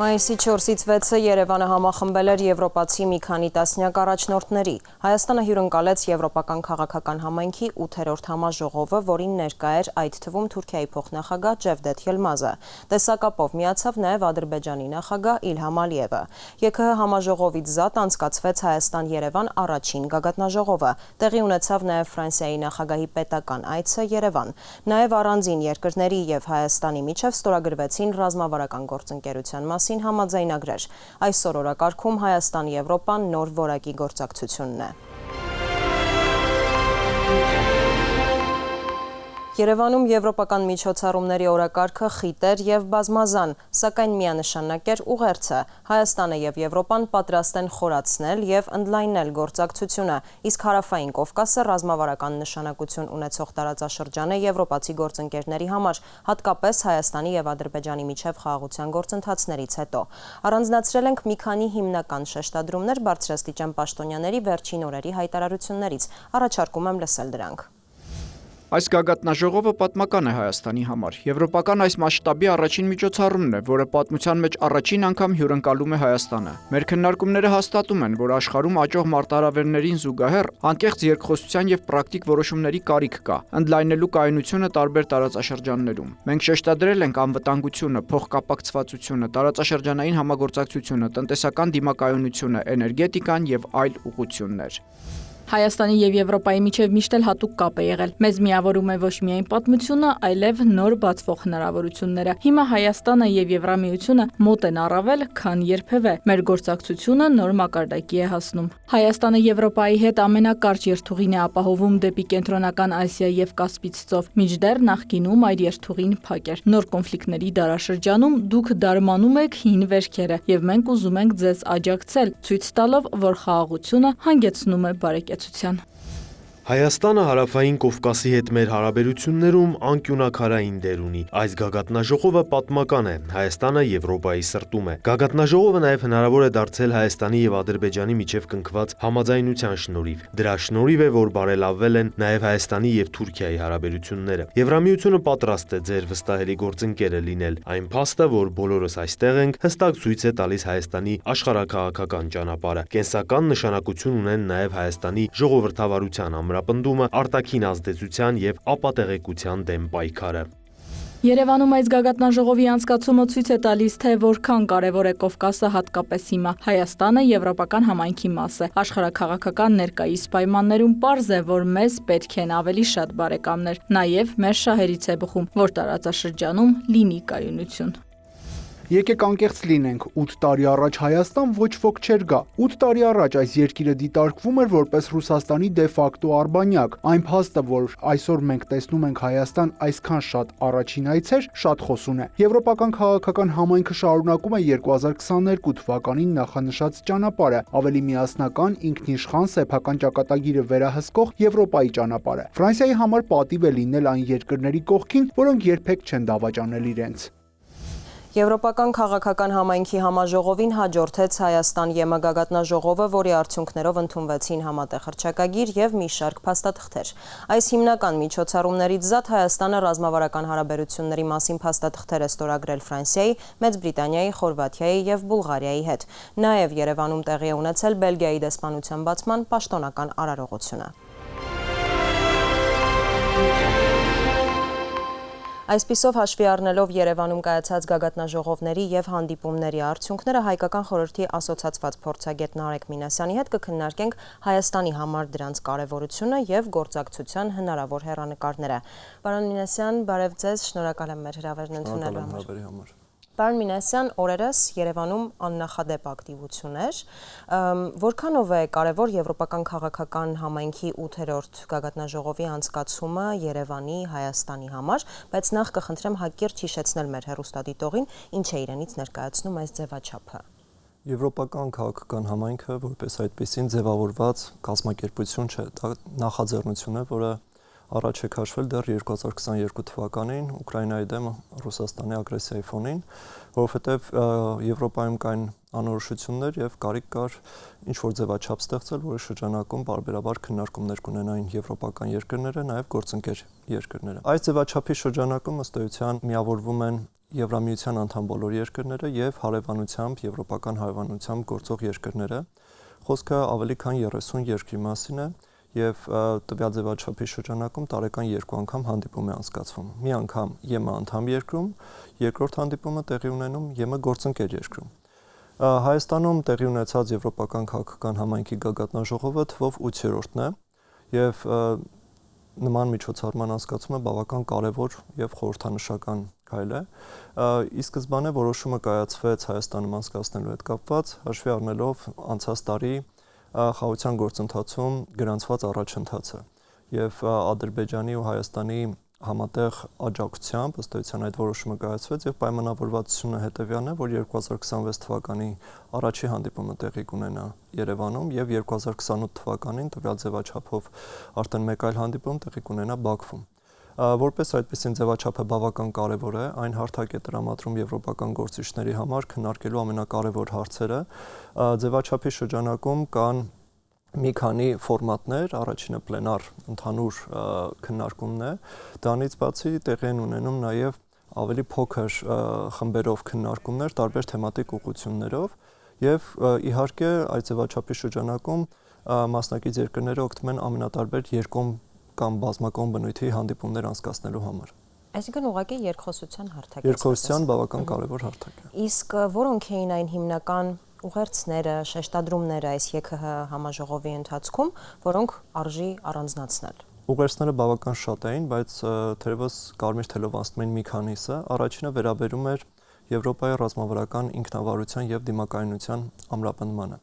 Մայիսի 4-ից 6-ը Երևանը համախմբել էր եվրոպացի մի քանի տասնյակ առաջնորդների։ Հայաստանը հյուրընկալեց եվրոպական քաղաքական համայնքի 8-րդ համաժողովը, որին ներկա էր այդ թվում Թուրքիայի փոխնախագահ Ջևդեթ Յիլմազը։ Տեսակապով միացավ նաև Ադրբեջանի նախագահ Իլհամ Ալիևը։ ԵՔՀ համաժողովից զատ անցկացվեց Հայաստան-Երևան առաջին գագաթնաժողովը։ Տեղի ունեցավ նաև Ֆրանսիայի նախագահի պետական այցը Երևան։ Նաև առանձին երկրների եւ Հայաստանի միջև ստորագրվեցին ռազմավարական գործընկերության մասին համաձայնագրեր։ Այսօր օրակարգում Հայաստան-Եվրոպան նոր որակի գործակցությունն է։ Երևանում եվրոպական միջոցառումների օրակարգը խիտ էր եւ բազմազան, սակայն միանշանակ էր ուղերձը։ Հայաստանը եւ Եվրոպան պատրաստ են խորացնել եւ ընդլայնել գործակցությունը, իսկ Հարավային Կովկասը ռազմավարական նշանակություն ունեցող տարածաշրջան է եվրոպացի գործընկերների համար, հատկապես Հայաստանի եւ Ադրբեջանի միջև խաղաղության գործընթացներից հետո։ Առանձնացրել ենք մի քանի հիմնական շեշտադրումներ բարձրաստիճան պաշտոնյաների վերջին օրերի հայտարարություններից։ Առաջարկում եմ լսել դրանք։ Այս գագաթնաժողովը պատմական է Հայաստանի համար։ Եվրոպական այս մասշտաբի առաջին միջոցառումն է, որը պատմության մեջ առաջին անգամ հյուրընկալում է Հայաստանը։ Մեր քննարկումները հաստատում են, որ աշխարհում աճող մարտահրավերներին զուգահեռ անկեղծ երկխոսության եւ պրակտիկ որոշումների կարիք կա, ընդլայնելու կայունությունը տարբեր տարածաշրջաններում։ Մենք շեշտադրել ենք անվտանգությունը, փոխկապակցվածությունը, տարածաշրջանային համագործակցությունը, տնտեսական դիմակայունությունը, էներգետիկան եւ այլ ուղղություններ։ Հայաստանի եւ Եվրոպայի միջև միշտ էլ հատուկ կապ է եղել։ Մեզ միավորում է ոչ միայն պատմությունը, այլև նոր բացվող հնարավորությունները։ Հիմա Հայաստանը եւ Եվրամիությունը մոտ են առավել, քան երբևէ։ Մեր գործակցությունը նոր մակարդակի է հասնում։ Հայաստանը Եվրոպայի հետ ամենակարճ երթուղին է ապահովում դեպի Կենտրոնական Ասիա եւ Կասպից ծով, մինչդեռ նախկինում այդ երթուղին փակ էր։ Նոր կոնֆլիկտների դարաշրջանում դուք դարմանում եք հին վերքերը եւ մենք ուզում ենք ձեզ աջակցել, ցույց տալով, որ խաղաղությունը հանգեցնում է բարեկեցության։ Հայաստանը Հարավային Կովկասի հետ մեր հարաբերություններում անկյունակարային դեր ունի։ Այս գագաթնաժողովը պատմական է, Հայաստանը Եվրոպայի սրտում է։ Գագաթնաժողովը նաև հնարավոր է դարձել Հայաստանի եւ Ադրբեջանի միջև կնքված համաձայնության շնորհիվ։ Դրա շնորհիվ է, որ բարելավվել են նաև Հայաստանի եւ Թուրքիայի հարաբերությունները։ Եվրամիությունը պատրաստ է ձեր վստահելի գործընկերը լինել։ Այն փաստը, որ բոլորս այստեղ ենք, հստակ ցույց է տալիս Հայաստանի աշխարհաքաղաքական ճանապարհը։ Կենսական նշանակություն ունեն նաև Հայաստանի ժողովրդավարության ամրապնդումը, արտաքին ազդեցության եւ ապատեղեկության դեմ պայքարը։ Երևանում այս գագաթնաժողովի անցկացումը ցույց է տալիս, թե որքան կարևոր է Կովկասը հատկապես հիմա։ Հայաստանը եվրոպական համայնքի մաս է։ Աշխարհաքաղաքական ներկայիս պայմաններում պարզ է, որ մեզ պետք են ավելի շատ բարեկամներ։ Նաև մեր շահերից է բխում, որ տարածաշրջանում լինի կայունություն։ Եկեք անկեղծ լինենք, 8 տարի առաջ Հայաստան ոչ ոք չէր գա։ 8 տարի առաջ այս երկիրը դիտարկվում էր որպես Ռուսաստանի դե-ֆակտո արբանյակ։ Այն փաստը, որ այսօր մենք տեսնում ենք Հայաստան այսքան շատ առաջին այցեր, շատ խոսուն է։ Եվրոպական քաղաքական համայնքը շարունակում է 2022 թվականին նախանշած ճանապարհը, ավելի միասնական, ինքնիշխան սեփական ճակատագիրը վերահսկող Եվրոպայի ճանապարհը։ Ֆրանսիայի համար պատիվ է լինել այն երկրների կողքին, որոնք երբեք չեն դավաճանել իրենց։ Եվրոպական քաղաքական համայնքի համաժողովին հաջորդեց Հայաստան-ԵՄ գագաթնաժողովը, որի արդյունքներով ընդունվեցին համատեղ հռչակագիր եւ մի շարք փաստաթղթեր։ Այս հիմնական միջոցառումներից զատ Հայաստանը ռազմավարական հարաբերությունների մասին փաստաթղթեր է ստորագրել Ֆրանսիայի, Մեծ Բրիտանիայի, Խորվաթիայի եւ Բուլղարիայի հետ։ Նաեւ Երևանում տեղի է ունեցել Բելգիայի դեսպանության բացման պաշտոնական արարողությունը։ Այսպիսով հաշվի առնելով Երևանում կայացած գագաթնաժողովների եւ հանդիպումների արդյունքները Հայկական խորհրդի ասոցացված փորձագետ Նարեկ Մինասյանի հետ կքննարկենք Հայաստանի համար դրանց կարևորությունը եւ գործակցության հնարավոր հեռանկարները։ Պարոն Մինասյան, բարև ձեզ, շնորհակալ եմ մեր հրավերն ընդունելու համար։ Պարոն Մինասյան, օրերս Երևանում աննախադեպ ակտիվություն էր, որքանով է կարևոր եվրոպական քաղաքական համայնքի 8-րդ գագաթնաժողովի անցկացումը Երևանի, Հայաստանի համար, բայց նախ կխնդրեմ հակիրճ հիշեցնել մեր հեռուստադիտողին, ինչ է իրենից ներկայացնում այս ձևաչափը։ Եվրոպական քաղաքական համայնքը որպես այդպեսին ձևավորված կազմակերպություն չէ, դա նախաձեռնություն է, որը առաջ է քաշվել դեռ 2022 թվականին Ուկրաինայի դեմ Ռուսաստանի ագրեսիայի ֆոնին, որովհետև Եվրոպայում կային անորոշություններ եւ կարիք կար ինչ-որ ձևաչափ ստեղծել, որի շրջանակում բարբերաբար քննարկումներ կունենային եվրոպական երկրները, նաեւ գործընկեր երկրները։ Այս ձևաչափի շրջանակում ըստ էության միավորվում են Եվրամիության անդամ բոլոր երկրները եւ հարևանությամբ, եվրոպական հարևանությամբ գործող երկրները։ Խոսքը ավելի քան 30 երկրի մասին է եւ տվյալ ձևաչափի շրջանակում տարեկան 2 անգամ հանդիպում է անցկացվում։ Մի անգամ ԵՄ անդամ երկրում, երկրորդ հանդիպումը տեղի ունենում ԵՄ գործընկեր երկրում։ Հայաստանում տեղի ունեցած Եվրոպական քաղաքական համայնքի գագաթնաժողովը թվով 8-րդն է եւ նման միջոցառման անցկացումը բավական կարևոր եւ խորհրդանշական քայլ է։ Ի սկզբանե որոշումը կայացվեց Հայաստանում անցկացնելու հետ կապված, հաշվի առնելով անցած տարի խաղաղության գործընթացում գրանցված առաջընթացը եւ Ադրբեջանի ու Հայաստանի համատեղ աջակցությամբ ըստ էության այդ որոշումը կայացվեց եւ պայմանավորվածությունը հետեւյալն է, որ 2026 թվականի առաջի հանդիպումը տեղի կունենա Երևանում եւ 2028 թվականին տվյալ ձևաչափով արդեն մեկ այլ հանդիպում տեղի կունենա Բաքվում։ Որպես այդպիսին ձևաչափը բավական կարևոր է, այն հարթակ է տրամադրում եվրոպական գործիչների համար քննարկելու ամենակարևոր հարցերը։ Ձևաչափի շրջանակում կան մի քանի ֆորմատներ, առաջինը պլենար ընդհանուր քննարկումն է, դրանից բացի տեղի են ունենում նաև ավելի փոքր խմբերով քննարկումներ տարբեր թեմատիկ ուղղություններով եւ իհարկե այդ ձևաչափի շրջանակում մասնակից երկրները օգտվում են ամենատարբեր երկկողմ կամ բազմակողմ բնույթի հանդիպումներ անցկացնելու համար։ Այսինքն ուղղակի երկխոսության հարթակ է։ Երկխոսության բավական կարևոր հարթակ է։ Իսկ որոնք էին այն հիմնական ուղերձները, շեշտադրումները այս ԵՔՀ համաժողովի ընթացքում, որոնք արժի առանձնացնել։ Ուղերձները բավական շատ էին, բայց թերևս կարմիր թելով անցնում են մի քանիսը։ Առաջինը վերաբերում էր Եվրոպայի ռազմավարական ինքնավարության եւ դիմակայունության ամրապնդմանը։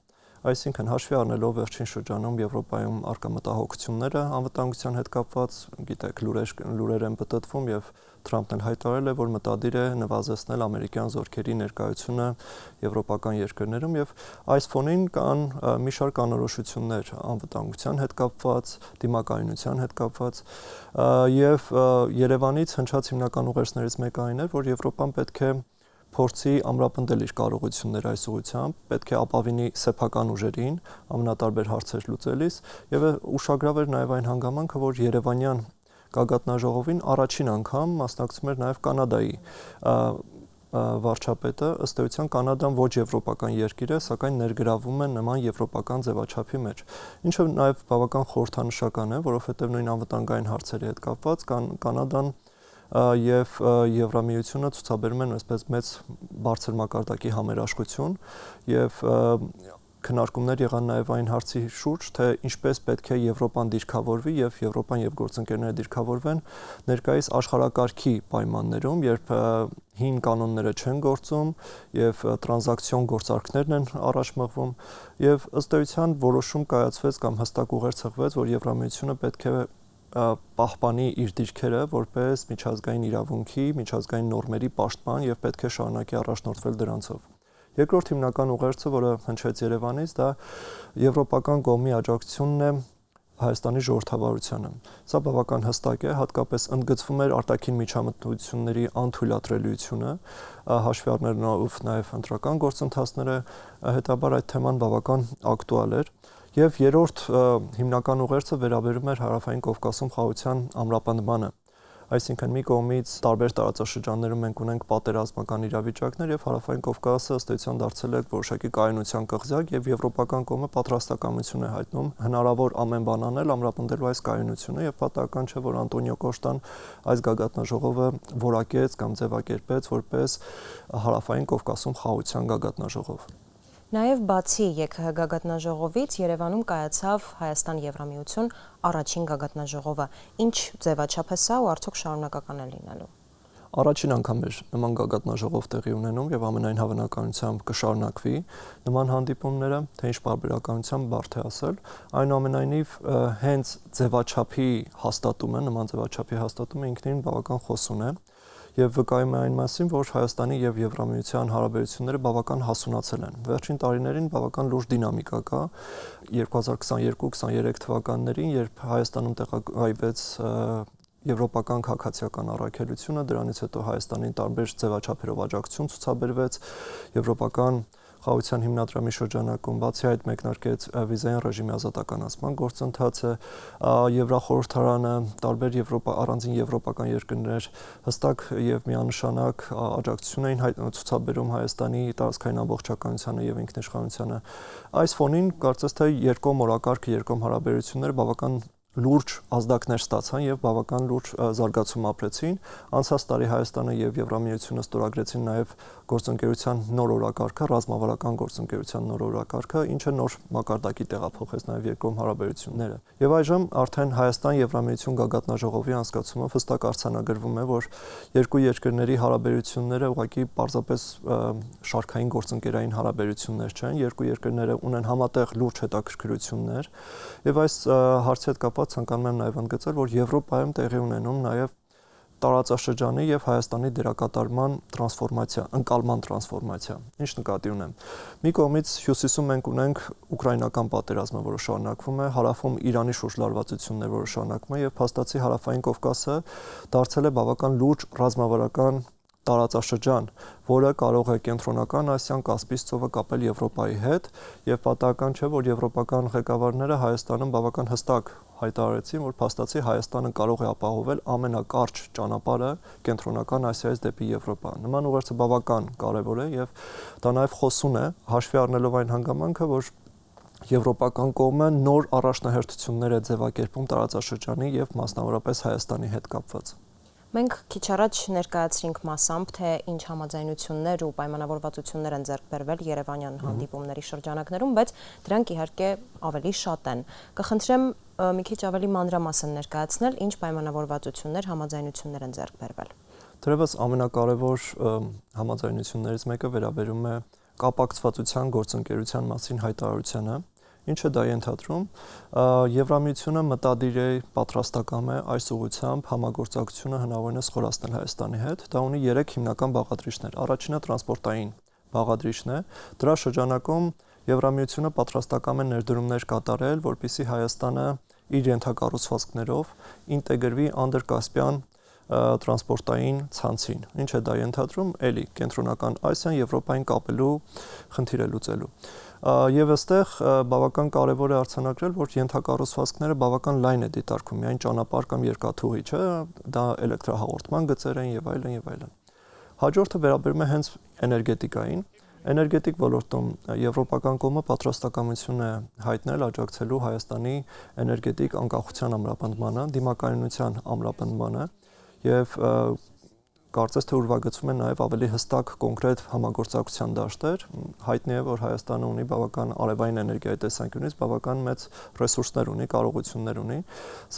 Այսինքն հաշվի առնելով վերջին շրջանում Եվրոպայում արկա մտահոգությունները անվտանգության հետ կապված, գիտեք, լուրեր են պտտվում եւ Թրամփն էլ հայտարարել է, որ մտադիր է նվազեցնել ամերիկյան զորքերի ներկայությունը եվրոպական երկրներում եւ այս ֆոնին կան մի շարք անորոշություններ անվտանգության հետ կապված, դիմակայունության հետ կապված եւ Երևանից հնչած հիմնական ուղերձներից մեկը այն էր, որ Եվրոպան պետք է փորձի ամրապնդել իր կարողությունները այս ուղղությամբ, պետք է ապավինի սեփական ուժերին ամենատարբեր հարցեր լուծելիս եւ ուշագրավ էր նաեւ այն հանգամանքը, որ Երևանյան գագաթնաժողովին առաջին անգամ մասնակցում էր նաեւ Կանադայի վարչապետը, ըստ էության Կանադան ոչ եվրոպական երկիր է, սակայն ներգրավում է նման եվրոպական ձևաչափի մեջ, ինչը նաեւ բավական խորհրդանշական է, որովհետեւ նույն անվտանգային հարցերի հետ կապված Կանադան եւ Եվրամիությունը ցուցաբերում են այսպես մեծ բարձր մակարդակի համերաշխություն եւ քննարկումներ եղան նաեւ այն հարցի շուրջ, թե ինչպես պետք է Եվրոպան դիրքավորվի եւ Եվրոպան եւ գործընկերները դիրքավորվեն ներկայիս աշխարհակարգի պայմաններում, երբ հին կանոնները չեն գործում եւ տրանզակցիոն գործարքներն են առաջ մղվում եւ ըստ էության որոշում կայացվեց կամ հստակ ուղեր ցղվեց, որ Եվրամիությունը պետք է պահպանի իր դիրքերը որպես միջազգային իրավունքի, միջազգային նորմերի պաշտպան եւ պետք է շարունակի առաջնորդվել դրանցով։ Երկրորդ հիմնական ուղերձը, որը հնչեց Երևանից, դա եվրոպական կողմի աջակցությունն է Հայաստանի ժողովրդավարությանը։ Սա բավական հստակ է, հատկապես ընդգծվում էր արտաքին միջամտությունների անթույլատրելիությունը, հաշվի առնելով նաեւ ընտրական գործընթացները, հետաբար այդ թեման բավական ակտուալ էր։ Եվ երրորդ հիմնական ուղերձը վերաբերում էր Հարավային Կովկասում խաղաղության ամրապնդմանը։ Այսինքն մի կողմից տարբեր տարածաշրջաններում մենք ունենք պատերազմական իրավիճակներ եւ Հարավային Կովկասը ըստ էության դարձել է որոշակի կայունության կղզյակ եւ եվրոպական կողմը պատրաստակամություն է հայտնում հնարավոր ամեն բան անել ամրապնդելու այս կայունությունը եւ պատահական չէ, որ Անտոնիո Կոշտան այս գագաթնաժողովը որակեց կամ ձևակերպեց որպես Հարավային Կովկասում խաղաղության գագաթնաժողով։ Նաև բացի ԵՔՀ գագաթնաժողովից Երևանում կայացավ Հայաստան-Եվրամիություն առաջին գագաթնաժողովը։ Ինչ ձևաչափ է սա ու արդյոք շարունակական է լինելու։ Առաջին անգամ էր նման գագաթնաժողով տեղի ունենում եւ ամենայն հավանականությամբ կշարունակվի նման հանդիպումները, թե ինչ բարբերականությամբ բարդ է ասել, այնուամենայնիվ հենց ձևաչափի հաստատումը, նման ձևաչափի հաստատումը ինքնին բավական խոսուն է եւ վկայում է այն մասին, որ Հայաստանի եւ Եվրամիության հարաբերությունները բավական հասունացել են։ Վերջին տարիներին բավական լուրջ դինամիկա կա 2022-23 թվականներին, երբ Հայաստանում տեղակայվեց եվրոպական քաղաքացիական առաքելությունը, դրանից հետո Հայաստանին տարբեր ձևաչափերով աջակցություն ցուցաբերվեց, եվրոպական խաղաղության հիմնադրամի շրջանակում, բացի այդ մեկնարկեց վիզային ռեժիմի ազատականացման գործընթացը, Եվրախորհրդարանը, տարբեր առանձին եվրոպական երկրներ հստակ եւ միանշանակ աջակցություն էին ցուցաբերում Հայաստանի տարածքային ամբողջականությանը եւ ինքնիշխանությանը։ Այս ֆոնին կարծես թե երկկողմ օրակարգը, երկկողմ հարաբերությունները բավական լուրջ ազդակներ ստացան եւ բավական լուրջ զարգացում ապրեցին։ Անցած տարի Հայաստանը եւ Եվրամիությունը ստորագրեցին նաեւ գործընկերության նոր օրակարգը, ռազմավարական գործընկերության նոր օրակարգը, ինչը նոր մակարդակի տեղափոխեց նաեւ երկկողմ հարաբերությունները։ Եվ այժմ արդեն Հայաստան-Եվրամիություն գագաթնաժողովի անցկացումը հստակ արձանագրվում է, որ երկու երկրների հարաբերությունները ուղղակի պարզապես շարքային գործընկերային հարաբերություններ չեն, երկու երկրները ունեն համատեղ լուրջ հետաքրքրություններ եւ այս հարցի հետ կապված ցանկանում եմ նաև ընդգծել, որ Եվրոպայում տեղի ունենում նաև տարածաշրջանի եւ Հայաստանի դերակատարման տրանսֆորմացիա, ընկալման տրանսֆորմացիա։ Ինչ նկատի ունեմ։ Մի կողմից հյուսիսում մենք ունենք ուկրաինական պատերազմը, որը շարունակվում է, հարավում Իրանի շուրջ լարվածություններ, որը շարունակվում է, եւ փաստացի հարավային Կովկասը դարձել է բավական լուրջ ռազմավարական տարածաշրջան, որը կարող է կենտրոնական Ասիան, Կասպից ծովը կապել Եվրոպայի հետ, եւ պատահական չէ, որ եվրոպական ղեկավարները Հայաստանում բավական հստակ հայտարարեցին, որ փաստացի Հայաստանը կարող է ապահովել ամենակարճ ճանապարհը կենտրոնական Ասիայից դեպի Եվրոպա։ Նման ուղերձը բավական կարևոր է եւ դա նաեւ խոսուն է, հաշվի առնելով այն հանգամանքը, որ եվրոպական կողմը նոր առաջնահերթություններ է ձևակերպում տարածաշրջանի եւ մասնավորապես Հայաստանի հետ կապված։ Մենք քիչ առաջ ներկայացրինք մասամբ, թե ինչ համաձայնություններ ու պայմանավորվածություններ են ձեռք բերվել Երևանյան հանդիպումների շրջանակներում, բայց դրանք իհարկե ավելի շատ են։ Կխնդրեմ մի քիչ ավելի մանրամասն ներկայացնել, ինչ պայմանավորվածություններ, համաձայնություններ են ձեռք բերվել։ Թերևս ամենակարևոր համաձայնություններից մեկը վերաբերում է կապակցվածության գործընկերության մասին հայտարարությանը, ինչը դա ենթադրում, Եվրամիությունը մտադիր է, պատրաստակամ է այս ուղղությամբ համագործակցությունը հնարավորինս խորացնել Հայաստանի հետ։ Դա ունի 3 հիմնական բաղադրիչներ։ Առաջինը տրանսպորտային բաղադրիչն է։ Դրա շրջանակում Եվրամիությունը պատրաստակամ է ներդրումներ կատարել, որպեսզի Հայաստանը իր ենթակառուցվածքներով ինտեգրվի անդրկասպյան տրանսպորտային ցանցին։ Ինչ է դա ենթադրում, էլի կենտրոնական Ասիան Եվրոպային կապելու խնդիրը լուծելու։ Եվ այստեղ բավական կարևոր է արձանագրել, որ ենթակառուցվածքները բավական լայն է դիտարկում, միայն ճանապարհ կամ երկաթուղի, չէ, դա էլեկտրահաղորդման գծեր են եւ այլն եւ այլն։ Հաջորդը վերաբերում է հենց էներգետիկային։ Էներգետիկ ոլորտում եվրոպական կողմը պատրաստակամություն է հայտնել աջակցելու Հայաստանի էներգետիկ անկախության ամրապնդմանը, դիմակայունության ամրապնդմանը եւ կարծես թե ուրվագծվում են նաև ավելի հստակ կոնկրետ համագործակցության դաշտեր։ Հայտնի է, որ Հայաստանը ունի բավական արևային էներգիայի տեսանկյունից բավական մեծ ռեսուրսներ ունի, կարողություններ ունի,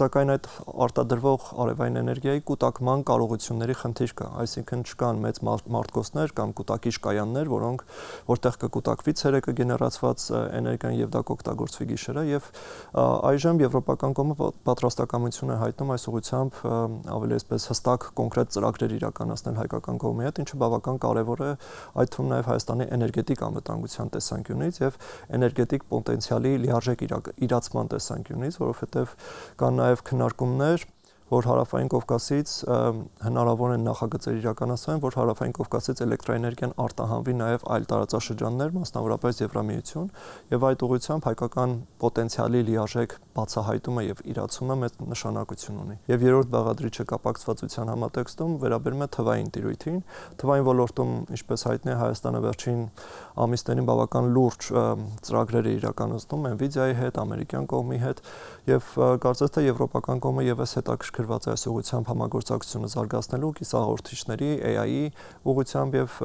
սակայն այդ արտադրվող արևային էներգիայի կուտակման կարողությունների խնդիր կա, այսինքն չկան մեծ մարտկոցներ կամ կուտակիչ կայաններ, որտեղ կկուտակվի ցերեկը գեներացված էներգիան եւ դա կօգտագործվի գիշերը եւ այժմ եվրոպական կողմը պատրաստակամություն է հայտնում այս ուղղությամբ ավելի այսպես հստակ կոնկրետ ծրագրեր իրականացնել հայկական կողմի հետ, ինչը բավական կարևոր է այդ թվում նաև Հայաստանի էներգետիկ անվտանգության տեսանկյունից եւ էներգետիկ պոտենցիալի լիարժեք իրացման տեսանկյունից, որովհետեւ կան նաև քննարկումներ, որ հարավային Կովկասից հնարավոր են նախագծեր իրականացնել, որ հարավային Կովկասից էլեկտրաէներգիան արտահանվի նաև այլ տարածաշրջաններ, մասնավորապես Եվրամիություն, եւ այդ ուղղությամբ հայկական պոտենցիալի լիարժեք բացահայտումը եւ իրացումը մեծ նշանակություն ունի։ Եվ երրորդ բաղադրիչը կապակցվածության համատեքստում վերաբերում է թվային տիրույթին։ Թվային ոլորտում, ինչպես հայտնի է, Հայաստանը վերջին ամիսներին բավական լուրջ ծրագրեր է իրականացնում Nvidia-ի հետ, ամերիկյան կողմի հետ, եւ կարծես թե եվրոպական կողմը եւս հետաքրքրված է այս ուղղությամբ համագործակցությունը զարգացնելու կիսաղորդիչների, AI-ի ուղղությամբ եւ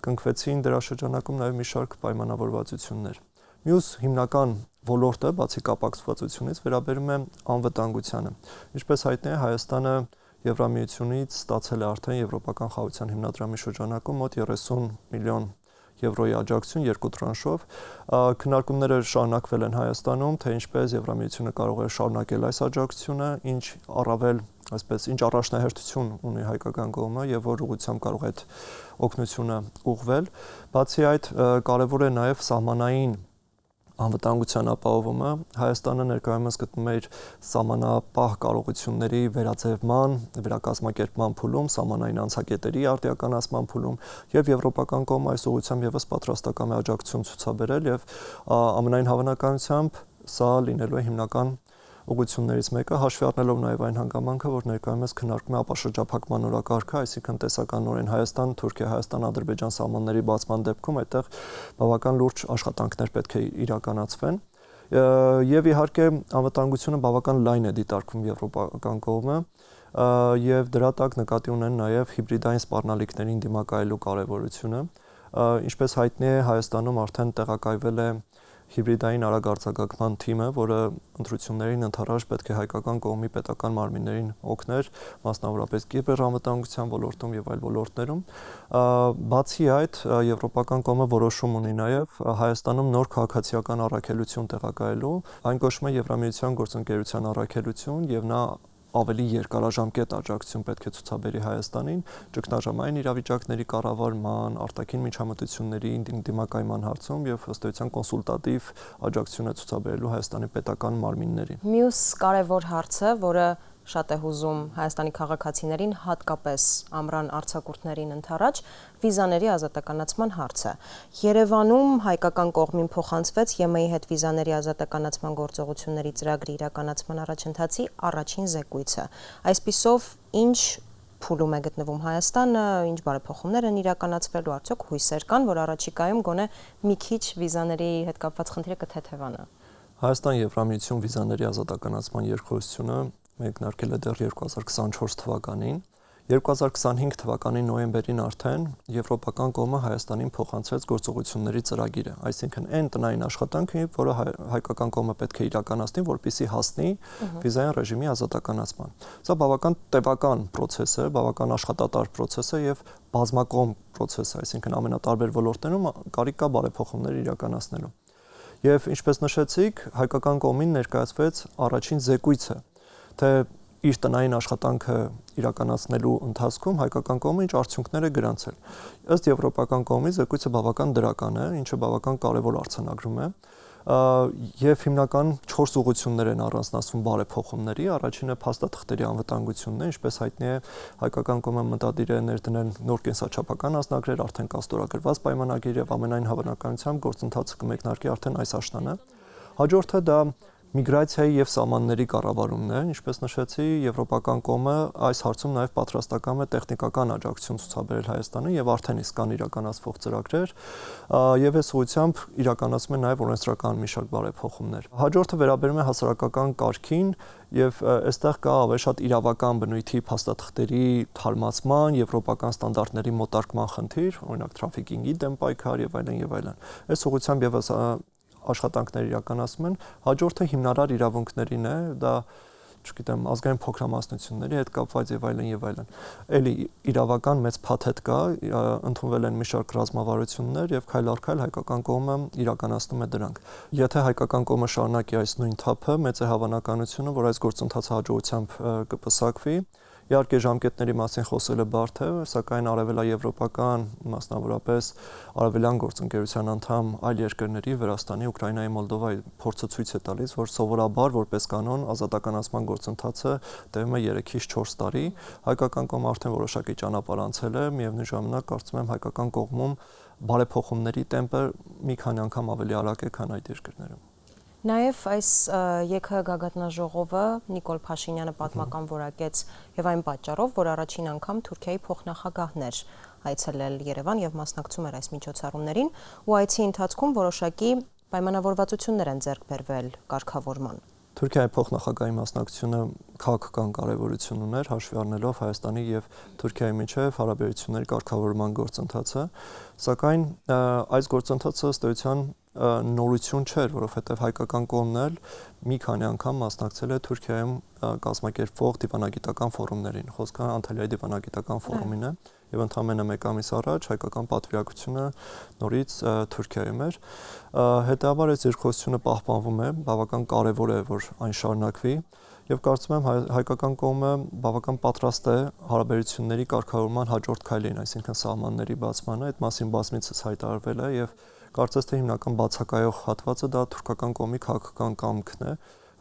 կնքվեցին դրա շրջանակում նաեւ մի շարք պայմանավորվածություններ։ Մյուս հիմնական ոլորտը, բացի կապակցվածությունից, վերաբերում է անվտանգությանը։ Ինչպես հայտնի է, Հայաստանը Եվրամիությունից ստացել է արդեն Եվրոպական խաղաղության հիմնադրամի շրջանակում մոտ 30 միլիոն եվրոյի աջակցություն երկու տրանշով։ Քննարկումները շարունակվել են Հայաստանում, թե ինչպես Եվրամիությունը կարող է շարունակել այս աջակցությունը, ինչ առավել, այսպես, ինչ առաջնահերթություն ունի հայկական կողմը եւ որ ուղղությամբ կարող է այդ օգնությունը ուղղվել։ Բացի այդ, կարևոր է նաեւ սահմանային անվտանգության ապահովումը, Հայաստանը ներկայումս գտնվում է իր սահմանապահ կարողությունների վերաձևման, վերակազմակերպման փուլում, սահմանային անցակետերի արդիականացման փուլում եւ եվրոպական կողմը այս ուղղությամբ եւս պատրաստական է աջակցություն ցուցաբերել եւ ամենայն հավանականությամբ սա լինելու է հիմնական ուղղություններից մեկը, հաշվի առնելով նաև այն հանգամանքը, որ ներկայումս քննարկվում է ապաշրջափակման օրակարգը, այսինքն տեսականորեն Հայաստան, Թուրքիա, Հայաստան-Ադրբեջան սահմանների բացման դեպքում այդտեղ բավական լուրջ աշխատանքներ պետք է իրականացվեն։ Եվ իհարկե անվտանգությունը բավական լայն է դիտարկվում եվրոպական կողմը եւ դրա տակ նկատի ունեն նաև հիբրիդային սպառնալիքներին դիմակայելու կարեւորությունը։ Ինչպես հայտնի է, Հայաստանում արդեն տեղակայվել է հիբրիդային արագ-արձակագման թիմը, որը ընտրություններին ընդառաջ պետք է հայկական կողմի պետական մարմիններին օգներ, մասնավորապես կիբերանվտանգության ոլորտում եւ այլ ոլորտներում։ Բացի այդ, եվրոպական կողմը որոշում ունի նաեւ Հայաստանում նոր քաղաքացիական առաքելություն տեղակայելու, այն կոչվում է Եվրամիության գործընկերության առաքելություն եւ նա ավելի երկարաժամկետ աջակցություն պետք է ցուցաբերի Հայաստանին ճգնաժամային իրավիճակների կառավարման, արտաքին միջամտությունների դիմակայման հարցում եւ ըստ էության կոնսուլտատիվ աջակցություն է ցուցաբերելու Հայաստանի պետական մարմիններին։ Մյուս կարևոր հարցը, որը շատ է հուզում Հայաստանի քաղաքացիներին, հատկապես ամռան արձակուրդներին ընդառաջ, վիզաների ազատականացման հարցը։ Երևանում հայկական կողմին փոխանցվեց ԵՄ-ի հետ վիզաների ազատականացման գործողությունների ծրագրի իրականացման առաջընթացի առաջին զեկույցը։ Այսպիսով, ինչ փուլում է գտնվում Հայաստանը, ինչ բարեփոխումներ են իրականացվելու, արդյոք հույսեր կան, որ առաջիկայում գոնե մի քիչ վիզաների հետ կապված խնդիրը կթեթևանա։ Հայաստան-Եվրամիություն վիզաների ազատականացման երկխոսությունը մեկնարկել է դեռ 2024 թվականին։ 2025 թվականի նոյեմբերին արդեն եվրոպական կողմը Հայաստանին փոխանցեց գործողությունների ծրագիրը, այսինքն այն տնային աշխատանքը, որը հայկական կողմը պետք է իրականացնի, որպեսզի հասնի վիզային ռեժիմի ազատականացման։ Սա բավական տևական process է, բավական աշխատատար process է եւ բազմակողմ process է, այսինքն ամենատարբեր ոլորտներում կարիք կա բարեփոխումներ իրականացնելու։ Եվ ինչպես նշեցիք, հայկական կողմին ներկայացվեց առաջին զեկույցը, թե իր տնային աշխատանքը իրականացնելու ընթացքում հայկական կողմը ինչ արդյունքներ է գրանցել։ Ըստ եվրոպական կողմի զեկույցը բավական դրական է, ինչը բավական կարևոր արձանագրում է, եւ հիմնական 4 ուղղություններ են առանձնացվում բարեփոխումների։ Առաջինը փաստաթղթերի անվտանգությունն է, ինչպես հայտնի է, հայկական կողմը մտադիր է ներդնել նոր կենսաչափական անձնագրեր, արդեն կա ստորագրված պայմանագիր եւ ամենայն հավանականությամբ գործընթացը կմեկնարկի արդեն այս աշնանը։ Հաջորդը դա միգրացիայի եւ սահմանների կառավարումն է, ինչպես նշեցի, եվրոպական կողմը այս հարցում նաեւ պատրաստական է տեխնիկական աջակցություն ցուցաբերել Հայաստանին եւ արդեն իսկ կան իրականացվող ծրագրեր եւ այս ուղղությամբ իրականացում է նաեւ օրենսդրական մի շարք բարեփոխումներ։ Հաջորդը վերաբերում է հասարակական կարգին եւ այստեղ կա ավելի շատ իրավական բնույթի փաստաթղթերի թարմացման, եվրոպական ստանդարտների մոտարկման խնդիր, օրինակ թրաֆիկինգի դեմ պայքար եւ այլն եւ այլն։ Այս ուղղությամբ եւս աշխատանքներ իրականացում են, հաջորդը հիմնարար իրավունքներին է, դա, չգիտեմ, ազգային փոքրամասնությունների հետ կապված եւ այլն եւ այլն։ Էլի իրավական մեծ փաթեթ կա, ընդունվել են մի շարք ռազմավարություններ եւ քայլ առ քայլ հայկական կողմը իրականացնում է դրանք։ Եթե հայկական կողմը շարունակի այս նույն թափը, մեծ է հավանականությունը, որ այս գործընթացը հաջողությամբ կպսակվի։ Իհարկե ժամկետների մասին խոսելը բարդ է, սակայն արևելաեվրոպական, մասնավորապես արևելյան գործընկերության անդամ այլ երկրների Վրաստանի, Ուկրաինայի, Մոլդովայի փորձը ցույց է տալիս, որ սովորաբար որպես կանոն ազատականացման գործընթացը տևում է 3-ից 4 տարի։ Հայկական կողմը արդեն որոշակի ճանապարհ անցել է, միևնույն ժամանակ կարծում եմ հայկական կողմում բարեփոխումների տեմպը մի քանի անգամ ավելի արագ է, քան այդ երկրներում։ Նաև այս ԵՔ գագաթնաժողովը Նիկոլ Փաշինյանը պատմական որակեց եւ այն պատճառով, որ առաջին անգամ Թուրքիայի փոխնախագահն էր այցելել Երևան եւ մասնակցում էր այս միջոցառումներին, ու այցի ընթացքում որոշակի պայմանավորվածություններ են ձեռք բերվել կարգավորման։ Թուրքիայի փոխնախագահի մասնակցությունը քաղաքական կարևորություն ուներ, հաշվի առնելով Հայաստանի եւ Թուրքիայի միջև հարաբերությունների կարգավորման գործընթացը, սակայն այս գործընթացը ըստ էության նորություն չէր, որովհետև հայկական կողմն էլ մի քանի անգամ մասնակցել է Թուրքիայում կազմակերպվող դիվանագիտական ֆորումներին։ Խոսքը Անտալիայի դիվանագիտական ֆորումին է եւ ընդամենը մեկ ամիս առաջ հայկական պատվիրակությունը նորից Թուրքիայում էր։ Հետևաբար այս երկխոսությունը պահպանվում է, բավական կարեւոր է, որ այն շարունակվի եւ կարծում եմ հայկական կողմը բավական պատրաստ է հարաբերությունների կարգավորման հաջորդ քայլին, այսինքն սահմանների բացմանը, այդ մասին բազմիցս հայտարարվել է եւ Կարծես թե հիմնական բացակայող հատվածը դա թուրքական կողմի քաղաքական կամքն է,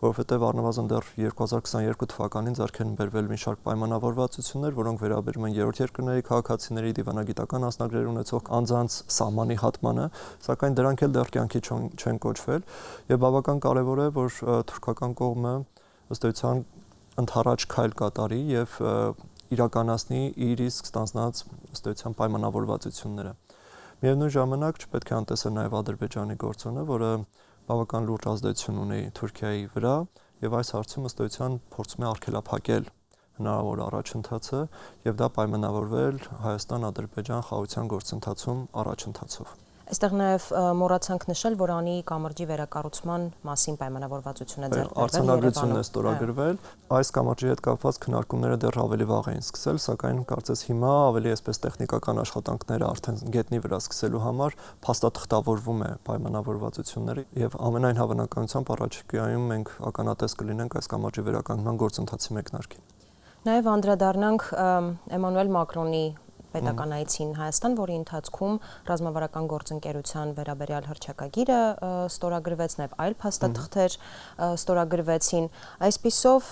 որովհետև առնվազն դեռ 2022 թվականին ձեռք են բերվել մի շարք պայմանավորվածություններ, որոնք վերաբերում են երրորդ երկրների քաղաքացիների դիվանագիտական անձնագրեր ունեցող անձանց սահմանի հատմանը, սակայն դրանք էլ դեռ կյանքի չեն կոչվել, եւ բավական կարեւոր է, որ թուրքական կողմը ըստ էության ընդառաջ քայլ կատարի եւ իրականացնի իր իսկ ստանձնած ըստ էության պայմանավորվածությունները։ Միևնույն ժամանակ չպետք է անտեսել նաեւ Ադրբեջանի գործոնը, որը բավական լուրջ ազդեցություն ունի Թուրքիայի վրա եւ այս հարցում ըստ էության փորձում է արգելափակել հնարավոր առաջընթացը եւ դա պայմանավորվել Հայաստան-Ադրբեջան խաղաղության գործընթացում առաջընթացով։ Այստեղ նաև մոռացանք նշել, որ Անի կամրջի վերակառուցման մասին պայմանավորվածություն է ձեռք բերվել։ Արձանագրությունն է ստորագրվել։ Այս կամրջի հետ կապված քննարկումները դեռ ավելի վաղ էին սկսել, սակայն կարծես հիմա ավելի այսպես տեխնիկական աշխատանքները արդեն գետնի վրա սկսելու համար փաստաթղթավորվում է պայմանավորվածությունները եւ ամենայն հավանականությամբ առաջիկայում մենք ականատես կլինենք այս կամրջի վերականգնման գործընթացի մեկնարկին։ Նաև անդրադառնանք Էմանուել Մակրոնի պետական այցին Հայաստան, որի ընթացքում ռազմավարական գործընկերության վերաբերյալ հռչակագիրը ստորագրվեց, նաև այլ փաստաթղթեր ստորագրվեցին։ Այսպիսով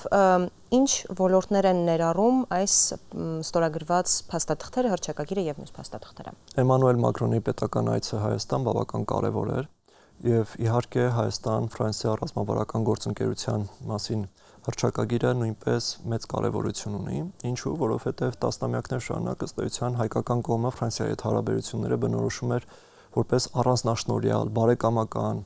ինչ ոլորտներ են ներառում այս ստորագրված փաստաթղթերը, հռչակագիրը եւ մյուս փաստաթղթերը։ Էմանուել Մակրոնի պետական այցը Հայաստան բավական կարևոր էր եւ իհարկե Հայաստան-Ֆրանսիա ռազմավարական գործընկերության մասին հռչակագիրը նույնպես մեծ կարևորություն ունի, ինչու, որովհետև տասնամյակներ շարունակ ըստ էության հայկական կողմը Ֆրանսիայի հետ հարաբերությունները բնորոշում էր որպես առանձնաշնորհյալ, բարեկամական,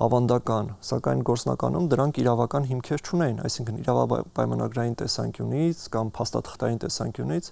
ավանդական, սակայն գործնականում դրանք իրավական հիմքեր չունեին, այսինքն իրավապայմանագրային տեսանկյունից կամ փաստաթղթային տեսանկյունից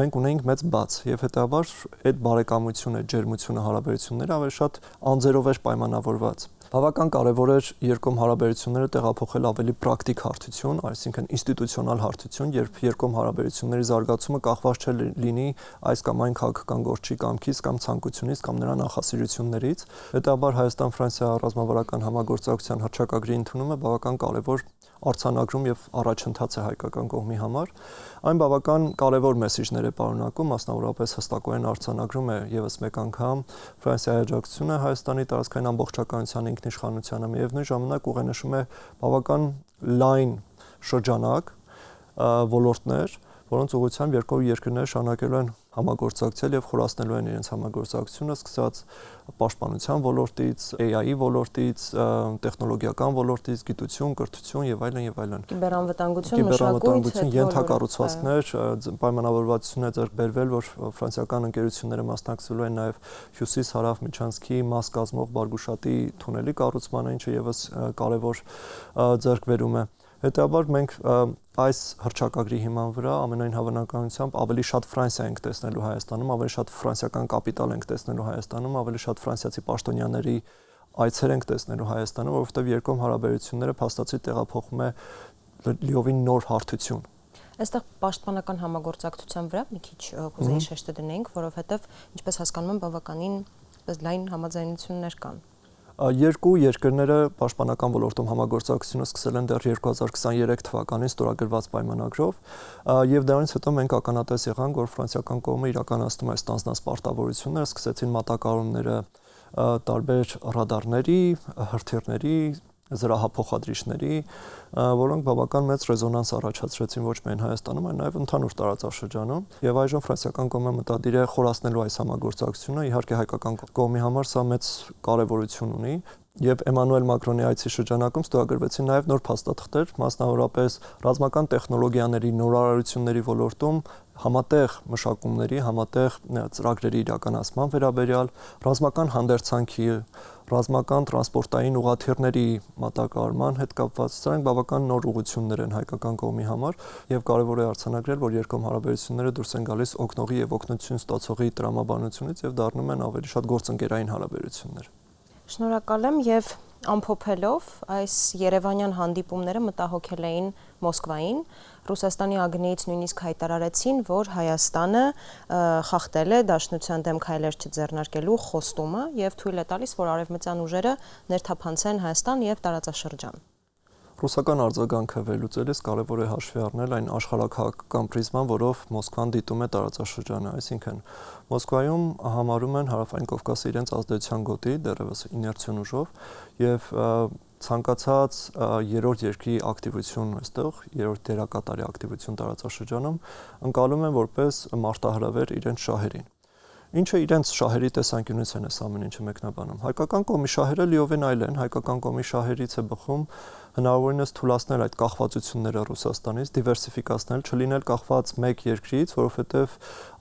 մենք ունեինք մեծ բաց եւ հետեւաբար այդ բարեկամությունը, ջերմությունը, հարաբերությունները ավելի շատ անձերով էր պայմանավորված։ Բավական կարևոր էր երկկողմ հարաբերությունները տեղափոխել ավելի պրակտիկ հարթություն, այսինքն ինստիտուցիոնալ հարթություն, երբ երկկողմ հարաբերությունների զարգացումը կախված չէ լինի այս կամ այն քաղաքական գործի կամքից կամ ցանկությունից կամ նրա նախասիրություններից։ Հետեւաբար Հայաստան-Ֆրանսիա ռազմավարական համագործակցության հռչակագրի ընդունումը բավական կարևոր արձանագրում եւ առաջընթաց է հայկական կողմի համար։ Այն բավական կարևոր մեսիջներ է պարունակում, մասնավորապես հստակորեն արձանագրում է եւս մեկ անգամ Ֆրանսիայի աջակցությունը Հայաստանի տարածքային ամբողջականության ինքնիշխանությանը, միևնույն ժամանակ ուղենշում է բավական լայն շրջանակ ոլորտներ, որոնց ուղղությամբ երկու երկրները շարունակելու են համագործակցել եւ խորացնելու են իրենց համագործակցությունը, սկսած պաշտպանության ոլորտից, AI-ի ոլորտից, տեխնոլոգիական ոլորտից, գիտություն, կրթություն եւ այլն եւ այլն։ Կիբերանվտանգություն, մշակույթ, ենթակառուցվածքներ, պայմանավորվածություն է ձեռք բերվել, որ ֆրանսիական ընկերությունները մասնակցելու են նաեւ Հյուսիս-Հարավ միջանցքի մաս կազմող Բարգուշատի թունելի կառուցմանը, ինչը եւս կարեւոր ձեռքբերում է։ Հետեւաբար մենք այս հռչակագրի հիման վրա ամենայն հավանականությամբ ավելի շատ Ֆրանսիա ենք տեսնելու Հայաստանում, ավելի շատ ֆրանսիական կապիտալ ենք տեսնելու Հայաստանում, ավելի շատ ֆրանսիացի պաշտոնյաների այցեր ենք տեսնելու Հայաստանում, որովհետև երկկողմ հարաբերությունները փաստացի տեղափոխում է լիովին նոր հարթություն։ Այստեղ պաշտպանական համագործակցության վրա մի քիչ կուզեի շեշտը դնենք, որովհետև ինչպես հասկանում եմ, բավականին լայն համաձայնություններ կան։ Երկու երկրները պաշտպանական ոլորտում համագործակցությունը սկսել են դեռ 2023 թվականին ստորագրված պայմանագրով եւ դրանից հետո մենք ականատես եղանք, որ ֆրանսիական կողմը իրականացնում է ստանձնած պարտավորությունները, սկսեցին մատակարարումները տարբեր ռադարների, հրթիռների, զրահափոխադրիչների, որոնք բավական մեծ ռեզոնանս առաջացրեցին ոչ միայն Հայաստանում, այլ նաև ընդհանուր տարածաշրջանում։ Եվ այժմ ֆրանսիական կողմը մտադիր է խորացնելու այս համագործակցությունը, իհարկե հայկական կողմի համար սա մեծ կարևորություն ունի։ Եվ Էմանուել Մակրոնի այցի շրջանակում ստորագրվեցին նաև նոր փաստաթղթեր, մասնավորապես ռազմական տեխնոլոգիաների նորարարությունների ոլորտում համատեղ մշակումների, համատեղ ծրագրերի իրականացման վերաբերյալ, ռազմական հանդերձանքի, ռազմական տրանսպորտային ուղղաթիռների մատակարարման հետ կապված սրանք բավական նոր ուղղություններ են հայկական կողմի համար եւ կարեւոր է արձանագրել, որ երկկողմ հարաբերությունները դուրս են գալիս օգնողի եւ օգնություն ստացողի տրամաբանությունից եւ դառնում են ավելի շատ գործընկերային հարաբերություններ։ Շնորհակալ եմ եւ ամփոփելով այս Երևանյան հանդիպումները մտահոգել էին Մոսկվային, Ռուսաստանի ԱԳՆ-ից նույնիսկ հայտարարեցին, որ Հայաստանը խախտել է Դաշնության դեմ քայլեր չձեռնարկելու խոստումը եւ թույլ է տալիս, որ արևմտյան ուժերը ներթափանցեն Հայաստան եւ տարածաշրջան։ Ռուսական արձագանքը վերլուծելիս կարևոր է հաշվի առնել այն աշխարհաքաղաքական պրիզման, որով Մոսկվան դիտում է տարածաշրջանը, այսինքն Մոսկվայում համարում են Հարավային Կովկասը իրենց ազդեցության գոտի, դեռևս իներցիոն ուժով, եւ ցանկացած երրորդ երկրի ակտիվություն այստեղ, երրորդ դերակատարի ակտիվություն տարածաշրջանում ընկալում են որպես մարտահրավեր իրենց շահերին։ Ինչը իրենց շահերի տեսանկյունից են ամեն ինչը մեկնաբանում։ Հայկական կողմի շահերը լիովին այլ են, հայկական կողմի շահերից է բխում հնարավորինս թույլատնել այդ կախվածությունները Ռուսաստանից, դիվերսիֆիկացնել, չլինել կախված մեկ երկրից, որովհետև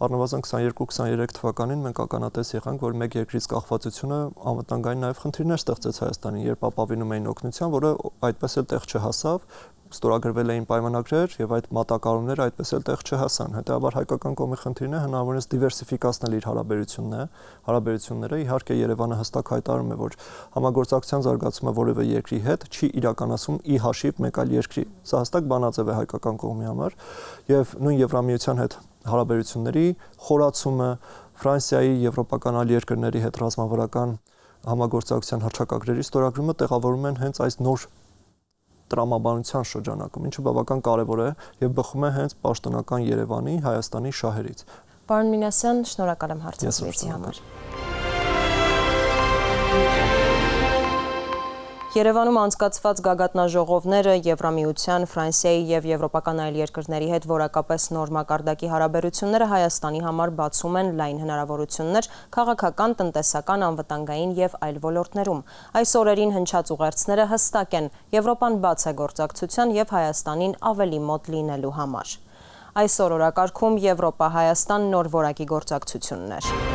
առնվազն 22-23 թվականին մենք ականատես եղանք, որ մեկ երկրից կախվածությունը անվտանգային նաև խնդիրներ ստեղծեց Հայաստանին, երբ ապավինում էին օգնության, որը այդպես էլ տեղ չհասավ, ստորագրվել էին պայմանագրեր եւ այդ մատակարարումները այդպես էլ տեղ չհասան։ Հետեւաբար հայկական կողմի խնդիրն է հնարավորինս դիվերսիֆիկացնել իր հարաբերությունները։ Իհարկե Երևանը հստակ հայտարարում է, որ համագործակցության զարգացումը որևէ երկրի հետ չի իրականացում ի հաշիվ մեկ այլ երկրի։ Սա հստակ բանաձև է հայկական կողմի համար եւ նույն Եվրամիության հետ հարաբերությունների խորացումը, Ֆրանսիայի, եվրոպական այլ երկրների հետ ռազմավարական համագործակցության հռչակագրերի ստորագրումը տեղավորում են հենց այս նոր տրամաբանության շրջանակում, ինչը բավական կարևոր է եւ բխում է հենց պաշտոնական Երևանի, Հայաստանի շահերից։ Պարոն Մինասյան, շնորհակալ եմ հարցազրույցի համար։ Երևանում անցկացված գագաթնաժողովները Եվրամիության, Ֆրանսիայի եւ եվրոպական այլ երկրների հետ որակապես նոր մակարդակի հարաբերությունները Հայաստանի համար բացում են լայն հնարավորություններ քաղաքական, տնտեսական, անվտանգային եւ այլ ոլորտներում։ Այս օրերին հնչած ուղերձները հստակ են. Եվրոպան բաց է գործակցության եւ Հայաստանին ավելի մոտ լինելու համար։ Այսօր օրակարգում Եվրոպա-Հայաստան նոր որակի գործակցություններ։